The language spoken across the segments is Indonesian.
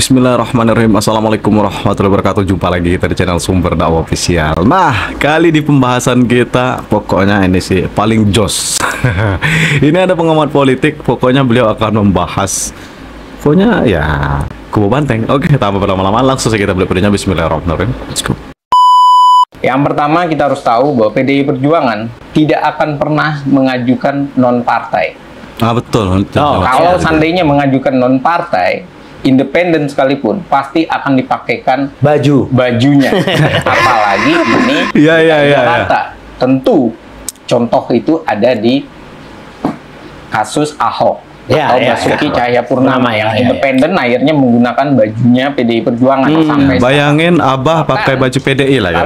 Bismillahirrahmanirrahim. Assalamualaikum warahmatullahi wabarakatuh. Jumpa lagi kita di channel Sumber Dakwah Official. Nah, kali di pembahasan kita pokoknya ini sih paling jos. Ini ada pengamat politik, pokoknya beliau akan membahas pokoknya ya kubu banteng. Oke, tanpa berlama-lama langsung saja kita beli videonya. Bismillahirrahmanirrahim. Let's go. Yang pertama kita harus tahu bahwa PDI Perjuangan tidak akan pernah mengajukan non-partai. Ah, betul. Kalau seandainya mengajukan non-partai, independen sekalipun, pasti akan dipakaikan bajunya. Apalagi ini Jakarta. Tentu contoh itu ada di kasus Ahok atau Basuki Cahayapurnama yang independen akhirnya menggunakan bajunya PDI Perjuangan sampai bayangin Abah pakai baju PDI lah ya.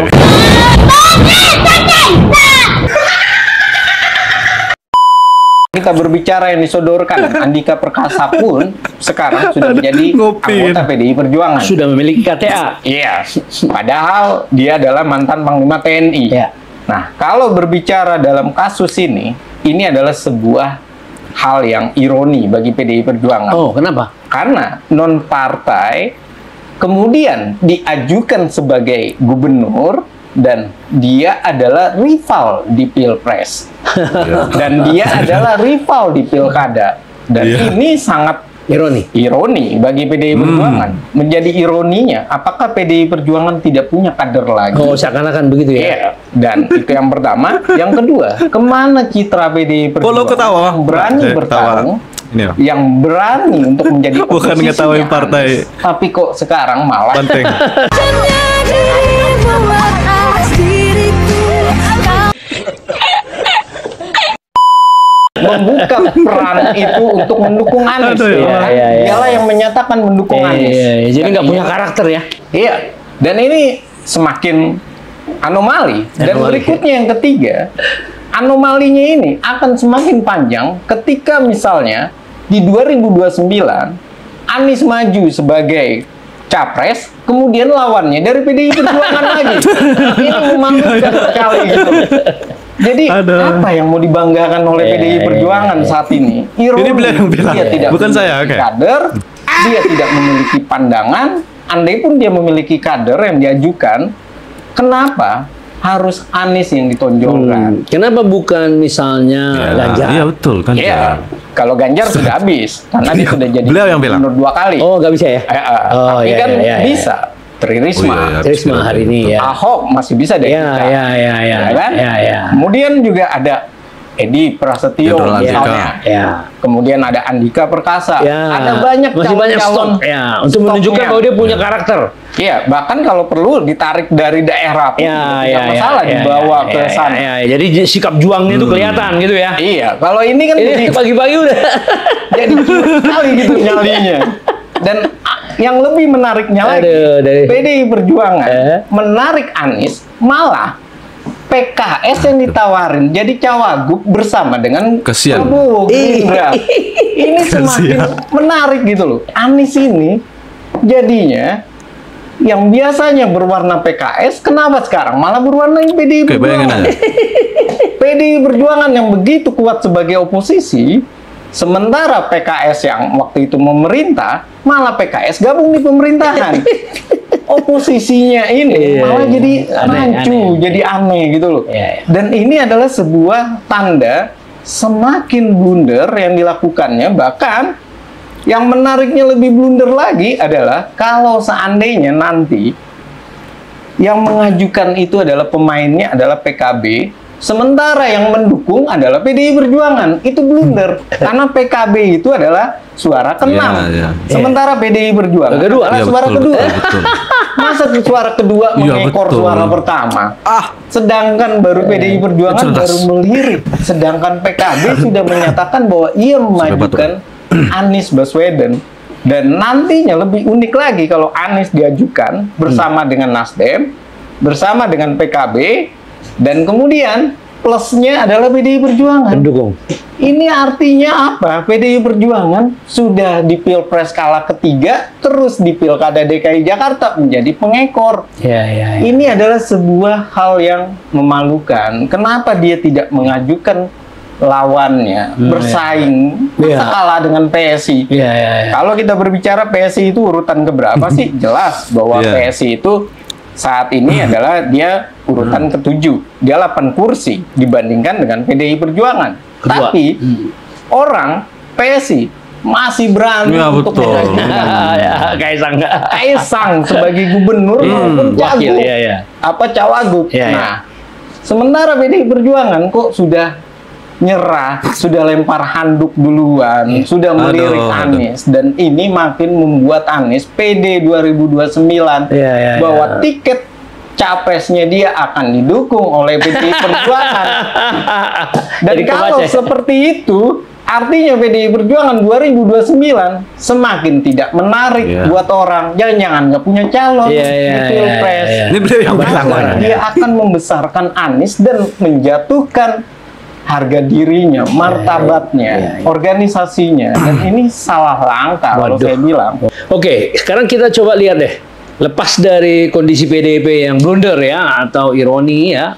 Kita berbicara yang disodorkan, Andika Perkasa pun sekarang sudah menjadi anggota PDI Perjuangan. Sudah memiliki KTA. Iya, padahal dia adalah mantan Panglima TNI. Ya. Nah, kalau berbicara dalam kasus ini adalah sebuah hal yang ironi bagi PDI Perjuangan. Oh, kenapa? Karena non-partai kemudian diajukan sebagai gubernur dan dia adalah rival di Pilpres. Dan dia adalah rival di Pilkada. Dan ini sangat ironi bagi PDI Perjuangan. Menjadi ironinya, apakah PDI Perjuangan tidak punya kader lagi? Oh, seakan-akan begitu ya? Iya. Dan itu yang pertama. Yang kedua, kemana citra PDI Perjuangan? Berani bertarung, yang berani untuk menjadi bukan ngetawain partai, tapi kok sekarang malah banteng. membuka peran itu untuk mendukung Anies. Dialah yang menyatakan mendukung Anies. Jadi nggak punya karakter ya? Iya. Dan ini semakin anomali. Dan berikutnya yang ketiga, anomalinya ini akan semakin panjang ketika misalnya di 2029 Anies maju sebagai capres, kemudian lawannya dari PDI Perjuangan lagi. Ini memalukan sekali gitu. Jadi apa yang mau dibanggakan oleh PDI Perjuangan saat ini? Ironi, ini beliau yang bilang, dia tidak bukan saya. Kader, dia tidak memiliki pandangan. Andai pun dia memiliki kader yang diajukan, kenapa harus Anies yang ditonjolkan? Kenapa bukan misalnya Ganjar? Iya betul kan. Iya. Kalau Ganjar sudah habis karena dia sudah jadi beliau yang bilang gubernur 2 kali. Oh, nggak bisa ya? Tapi kan bisa. Tri Risma, hari ini ya. Ahok masih bisa deh. Kemudian juga ada Edi Prasetyo, kemudian ada Andika Perkasa, ada banyak calon untuk menunjukkan bahwa dia punya karakter. Iya, bahkan kalau perlu ditarik dari daerah pun tidak masalah dibawa ke sana. Jadi sikap juangnya itu kelihatan gitu ya. Iya, kalau ini kan pagi-pagi udah jadi sekali gitu nyalinya. Dan yang lebih menariknya lagi, PDI Perjuangan menarik Anies, malah PKS yang ditawarin jadi cawagup bersama dengan Prabowo Gerindra. Ini semakin menarik gitu loh. Anies ini jadinya yang biasanya berwarna PKS, kenapa sekarang malah berwarna PDI Perjuangan? PDI Perjuangan yang begitu kuat sebagai oposisi, sementara PKS yang waktu itu memerintah, malah PKS gabung di pemerintahan. Oposisinya ini malah jadi rancu, jadi aneh gitu loh. Dan ini adalah sebuah tanda semakin blunder yang dilakukannya. Bahkan yang menariknya lebih blunder lagi adalah kalau seandainya nanti yang mengajukan itu adalah pemainnya adalah PKB, sementara yang mendukung adalah PDI Perjuangan. Itu blunder. Karena PKB itu adalah suara ke-6. Sementara PDI Perjuangan adalah suara kedua. Masa suara kedua mengekor suara pertama? Sedangkan baru PDI Perjuangan baru melirik. Sedangkan PKB sudah menyatakan bahwa ia memajukan Anies Baswedan. Dan nantinya lebih unik lagi kalau Anies diajukan bersama dengan Nasdem, bersama dengan PKB, dan kemudian plusnya adalah PDI Perjuangan. Pendukung. Ini artinya apa? PDI Perjuangan sudah di Pilpres kala ketiga, terus di Pilkada DKI Jakarta menjadi pengekor. Ini adalah sebuah hal yang memalukan. Kenapa dia tidak mengajukan lawannya bersaing, masa kalah dengan PSI. Kalau kita berbicara PSI itu urutan keberapa sih? Jelas bahwa PSI itu saat ini adalah dia urutan ke-7. Dia 8 kursi dibandingkan dengan PDI Perjuangan. Tapi orang PSI masih berani untuk Kaisang sebagai gubernur maupun cagup cawagup. Nah, sementara PDI Perjuangan kok sudah nyerah, sudah lempar handuk duluan, sudah melirik Anies, dan ini makin membuat Anies PD 2029 bahwa tiket capresnya dia akan didukung oleh PDI Perjuangan. Dan kalau seperti itu, artinya PDI Perjuangan 2029 semakin tidak menarik buat orang. Jangan-jangan nggak punya calon di Pilpres. Dia akan membesarkan Anies dan menjatuhkan harga dirinya, martabatnya, organisasinya, dan ini salah langkah kalau saya bilang. Oke, sekarang kita coba lihat deh. Lepas dari kondisi PDIP yang blunder ya, atau ironi ya,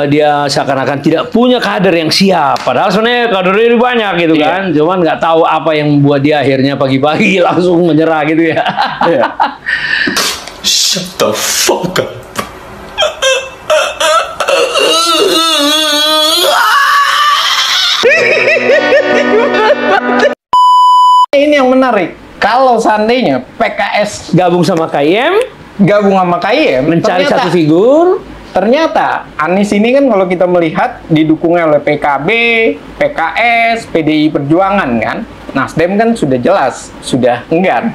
dia seakan-akan tidak punya kader yang siap. Padahal sebenarnya kadernya ini banyak gitu kan, cuman nggak tahu apa yang membuat dia akhirnya pagi-pagi langsung menyerah gitu ya. Shut the fuck up. Ini yang menarik. Kalau seandainya PKS gabung sama KIM, mencari satu figur, ternyata Anies ini kan kalau kita melihat didukungnya oleh PKB, PKS, PDI Perjuangan kan. Nasdem kan sudah jelas, sudah enggan.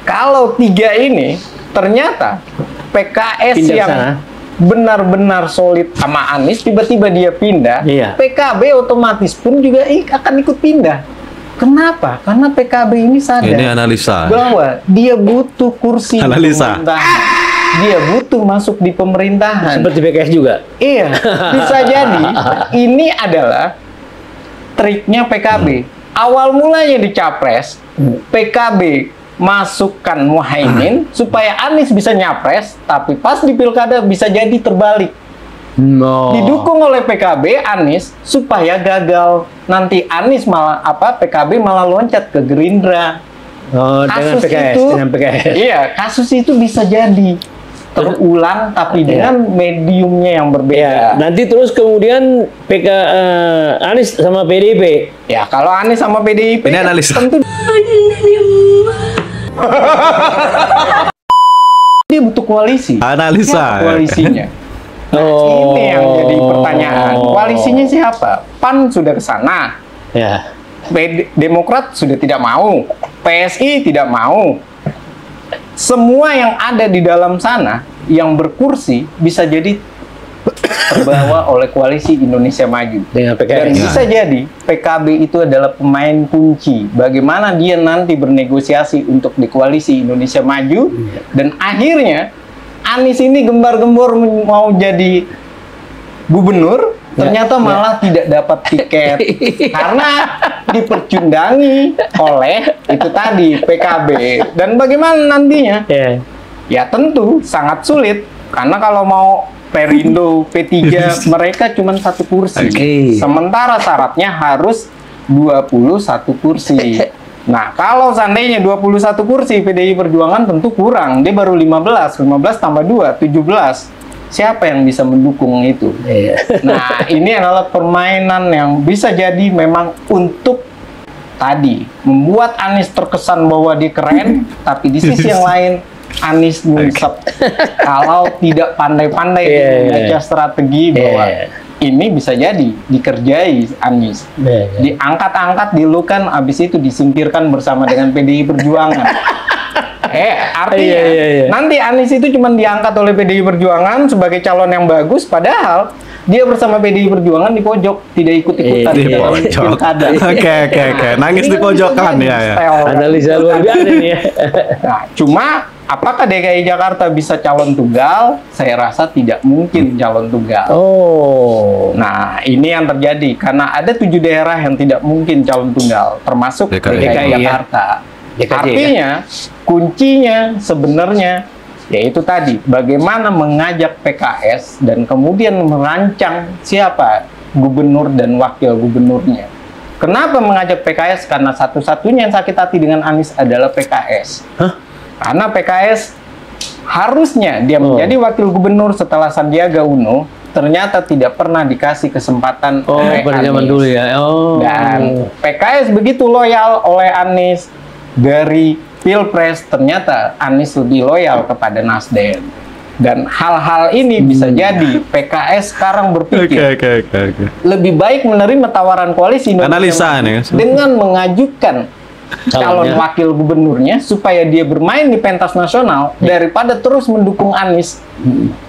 Kalau 3 ini ternyata PKS pindah yang benar-benar solid sama Anies, tiba-tiba dia pindah, PKB otomatis pun juga akan ikut pindah. Kenapa? Karena PKB ini sadar bahwa dia butuh kursi pemerintahan. Dia butuh masuk di pemerintahan. Seperti PKS juga? Iya, bisa jadi ini adalah triknya PKB. Awal mulanya di Capres, PKB masukkan Muhaimin supaya Anies bisa nyapres, tapi pas di pilkada bisa jadi terbalik. Didukung oleh PKB Anies supaya gagal. Nanti Anies malah PKB malah loncat ke Gerindra. Dengan PKS. Iya, kasus itu bisa jadi terulang tapi dengan mediumnya yang berbeda. Nanti terus kemudian Anies sama PDIP. Ya, kalau Anies sama PDIP ini analisa. Tentu dia butuh koalisi. Analisa. Koalisinya. Ini yang jadi pertanyaan. Koalisinya siapa? PAN sudah ke sana. Demokrat sudah tidak mau. PSI tidak mau. Semua yang ada di dalam sana yang berkursi bisa jadi terbawa oleh koalisi Indonesia Maju. Dan bisa jadi PKB itu adalah pemain kunci. Bagaimana dia nanti bernegosiasi untuk di koalisi Indonesia Maju. Dan akhirnya Anies ini gembar-gembor mau jadi gubernur, ternyata malah tidak dapat tiket karena dipercundangi oleh itu tadi PKB. Dan bagaimana nantinya? Ya tentu sangat sulit karena kalau mau Perindo, P3 mereka cuma 1 kursi. Sementara syaratnya harus 21 kursi. Nah, kalau seandainya 21 kursi PDI Perjuangan tentu kurang. Dia baru 15 tambah 2, 17. Siapa yang bisa mendukung itu? Nah, ini adalah permainan yang bisa jadi memang untuk tadi membuat Anies terkesan bahwa dia keren, tapi di sisi yang lain Anies nyungsep kalau tidak pandai-pandai membaca strategi bahwa ini bisa jadi dikerjai Anies, diangkat-angkat, dilukan, habis itu disingkirkan bersama dengan PDI Perjuangan. Artinya nanti Anies itu cuma diangkat oleh PDI Perjuangan sebagai calon yang bagus, padahal dia bersama PDI Perjuangan di pojok, tidak ikut-ikutan di pilkada. Oke. Nangis di pojokan ya. Analisa luar biasa nih ya. Nah, cuma apakah DKI Jakarta bisa calon tunggal? Saya rasa tidak mungkin calon tunggal. Nah, ini yang terjadi karena ada 7 daerah yang tidak mungkin calon tunggal, termasuk DKI Jakarta. Artinya kuncinya sebenarnya yaitu tadi bagaimana mengajak PKS dan kemudian merancang siapa gubernur dan wakil gubernurnya. Kenapa mengajak PKS? Karena satu-satunya yang sakit hati dengan Anies adalah PKS. Hah? Karena PKS harusnya dia menjadi wakil gubernur setelah Sandiaga Uno, ternyata tidak pernah dikasih kesempatan oleh pada Anies. zaman dulu ya. Dan PKS begitu loyal oleh Anies dari Pilpres, ternyata Anies lebih loyal kepada Nasdem. Dan hal-hal ini bisa jadi PKS sekarang berpikir lebih baik menerima tawaran koalisi Analisa nih. dengan mengajukan calon Calonnya. wakil gubernurnya supaya dia bermain di pentas nasional daripada terus mendukung Anies.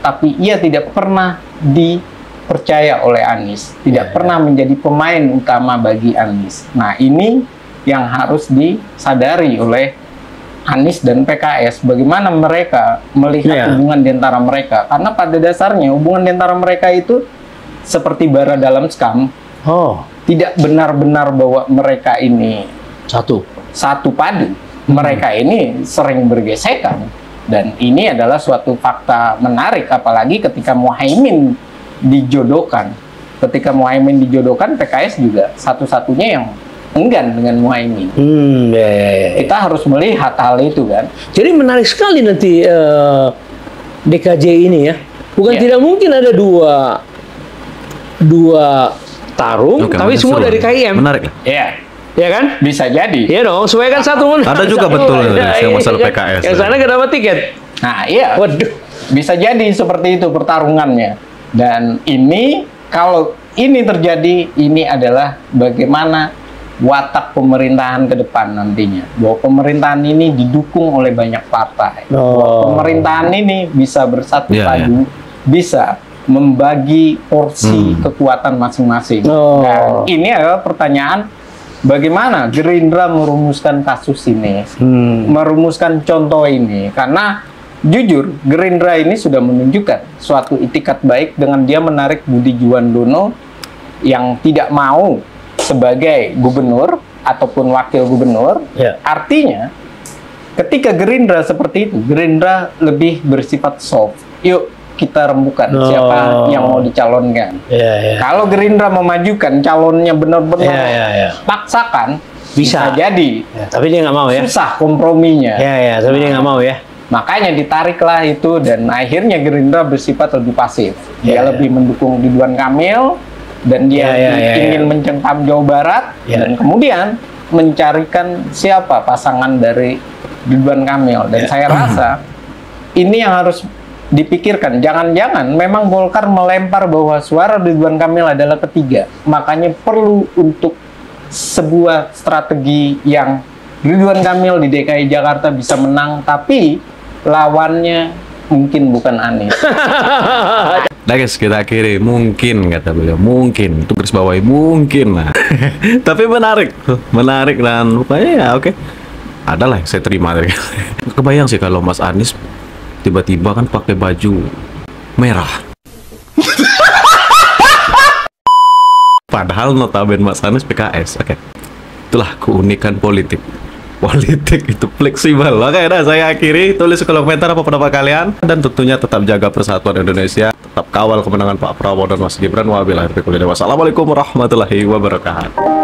Tapi ia tidak pernah dipercaya oleh Anies, tidak pernah menjadi pemain utama bagi Anies. Nah, ini yang harus disadari oleh Anies dan PKS, bagaimana mereka melihat hubungan di antara mereka. Karena pada dasarnya hubungan di antara mereka itu seperti bara dalam sekam. Tidak benar-benar bahwa mereka ini satu padu. Mereka ini sering bergesekan. Dan ini adalah suatu fakta menarik, apalagi ketika Muhaimin dijodohkan. Ketika Muhaimin dijodohkan, PKS juga satu-satunya yang enggan dengan Muhaimin. Kita harus melihat hal itu kan. Jadi menarik sekali nanti DKJ ini ya. Bukan tidak mungkin ada dua tarung, tapi semua dari KIM. Menarik. Iya. Ya kan? Bisa jadi. Iya dong, supaya kan satu menang. Ada juga betul yang masalah PKS. Yang sana nggak dapat tiket. Nah, iya. Waduh. Bisa jadi seperti itu pertarungannya. Dan ini, kalau ini terjadi, ini adalah bagaimana watak pemerintahan ke depan nantinya. Bahwa pemerintahan ini didukung oleh banyak partai. Bahwa pemerintahan ini bisa bersatu padu, bisa membagi porsi kekuatan masing-masing. Dan ini adalah pertanyaan, bagaimana Gerindra merumuskan kasus ini, merumuskan contoh ini. Karena jujur, Gerindra ini sudah menunjukkan suatu itikat baik dengan dia menarik Budi Juwandono yang tidak mau sebagai gubernur ataupun wakil gubernur. Artinya, ketika Gerindra seperti itu, Gerindra lebih bersifat soft. Yuk, kita rembukan siapa yang mau dicalonkan. Kalau Gerindra memajukan calonnya benar-benar paksakan, bisa jadi. Tapi dia nggak mau ya. Susah komprominya. Tapi dia nggak mau ya. Makanya ditariklah itu, dan akhirnya Gerindra bersifat lebih pasif. Dia lebih mendukung Ridwan Kamil, dan dia ingin mencengkam Jawa Barat, dan kemudian mencarikan siapa pasangan dari Ridwan Kamil. Dan saya rasa ini yang harus dipikirkan. Jangan-jangan memang Golkar melempar bahwa suara Ridwan Kamil adalah ketiga. Makanya perlu untuk sebuah strategi yang Ridwan Kamil di DKI Jakarta bisa menang, tapi lawannya mungkin bukan Anies. Nah guys, kita akhiri. Mungkin, kata beliau, mungkin. Itu garis bawahi, mungkin lah. Tapi menarik dan rupanya ya oke. Adalah yang saya terima dari. Kebayang sih kalau Mas Anies tiba-tiba kan pakai baju merah. Padahal notabene Mas Anies PKS. Oke. Itulah keunikan politik. Politik itu fleksibel. Oke, nah saya akhiri. Tulis di kolom komentar apa pendapat kalian, dan tentunya tetap jaga persatuan Indonesia, tetap kawal kemenangan Pak Prabowo dan Mas Gibran. Wabillahi taufiq wal hidayah. Wassalamualaikum warahmatullahi wabarakatuh.